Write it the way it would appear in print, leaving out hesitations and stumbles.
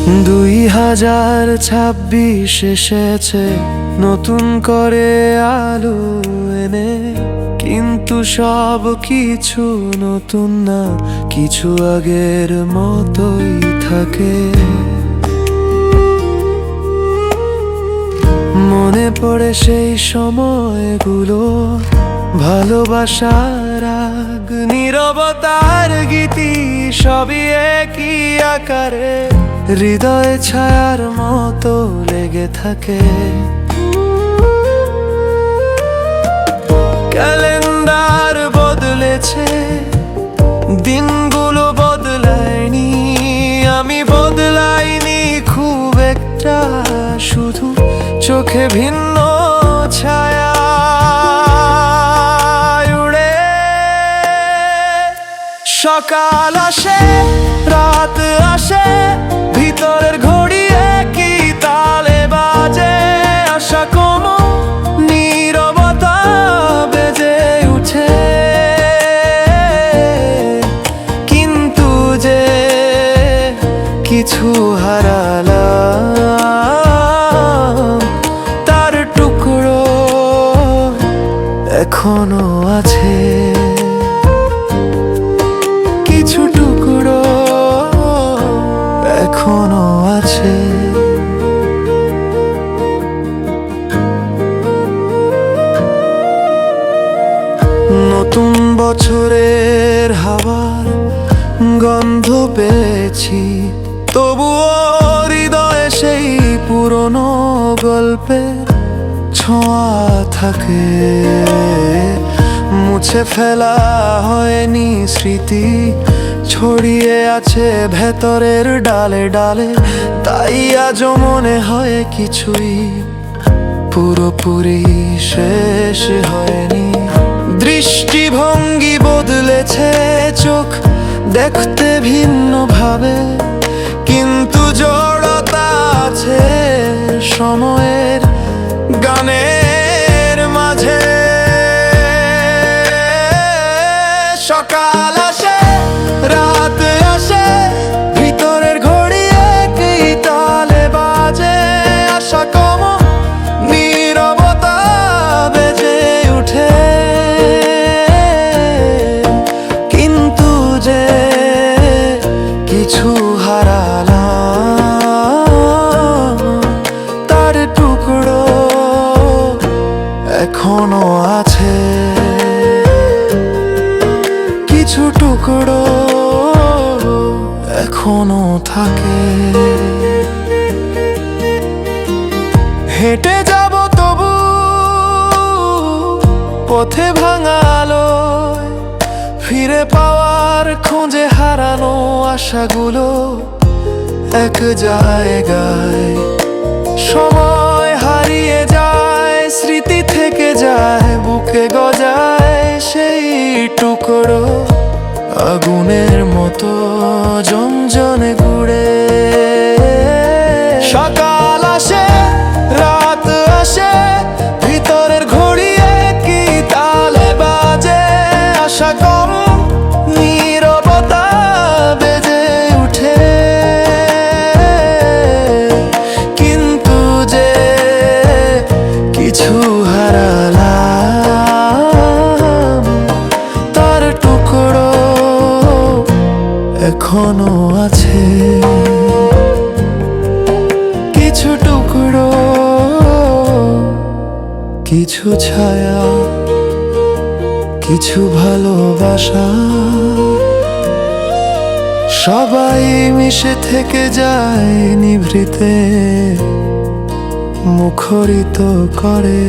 2026 এসেছে নতুন করে আলো এনে, কিন্তু সব কিছু নতুন না, কিছু আগের মতোই থাকে। মনে পড়ে সেই সময়গুলো, ভালোবাসার রাগ, নীরবতার গীতি, সবই একই আকারে হৃদয়ে ছায়ার মতো লেগে থাকে। ক্যালেন্ডার বদলেছে, দিনগুলো বদলায়নি, আমি বদলাইনি খুব একটা, শুধু চোখে ভিন্ন ছায়া উড়ে। সকাল আসে, রাত আসে, ভিতরের ঘড়ি একই তালে বাজে, আশা কোনো নীরবতা বেজে উঠে। কিন্তু যে কিছু হারালাম, তার টুকরো এখনো আছে। কিছু টুকরো এখনো আছে। নতুন বছরের হাওয়ার গন্ধ পেয়েছি, তবুও হৃদয়ে সেই পুরনো গল্পের ছোঁয়া থাকে। মুছে ফেলা হয়নি স্মৃতি, ছড়িয়ে আছে ভেতরের ডালে ডালে, তাই আজও মনে হয় কিছুই পুরোপুরি শেষ হয়নি। দৃষ্টিভঙ্গি বদলেছে, চোখ দেখতে ভিন্ন ভাবে, কিন্তু জড়তা আছে সময়ের গানের মাঝে। সকাল আসে, রাত আসে, ভিতরের ঘড়ি একই তালে বাজে, আশা কম নীরবতা বেজে উঠে। কিন্তু যে কিছু হারালাম, তার টুকরো এখনো আছে। কিছু টুকরো এখনো থাকে। হেঁটে যাব তবু পথে ভাঙালোয়, ফিরে পাওয়ার খোঁজে হারানো আশাগুলো এক জায়গায়। সময় হারিয়ে যায়, স্মৃতি থেকে যায়, বুকে গজায় সেই টুকরো আগুনের মতো জমজনে ঘুরে। সকাল আসে, রাত আসে, ভিতরের ঘড়ি একই তালে বাজে, আশা কম নীরবতা বেজে উঠে। কিন্তু যে কিছু হারালাম, তার টুকরো এখনো আছে। কিছু টুকরো, কিছু ছায়া, কিছু ভালোবাসা, সবাই মিশে থেকে যায় নিভৃতে, মুখরিত করে।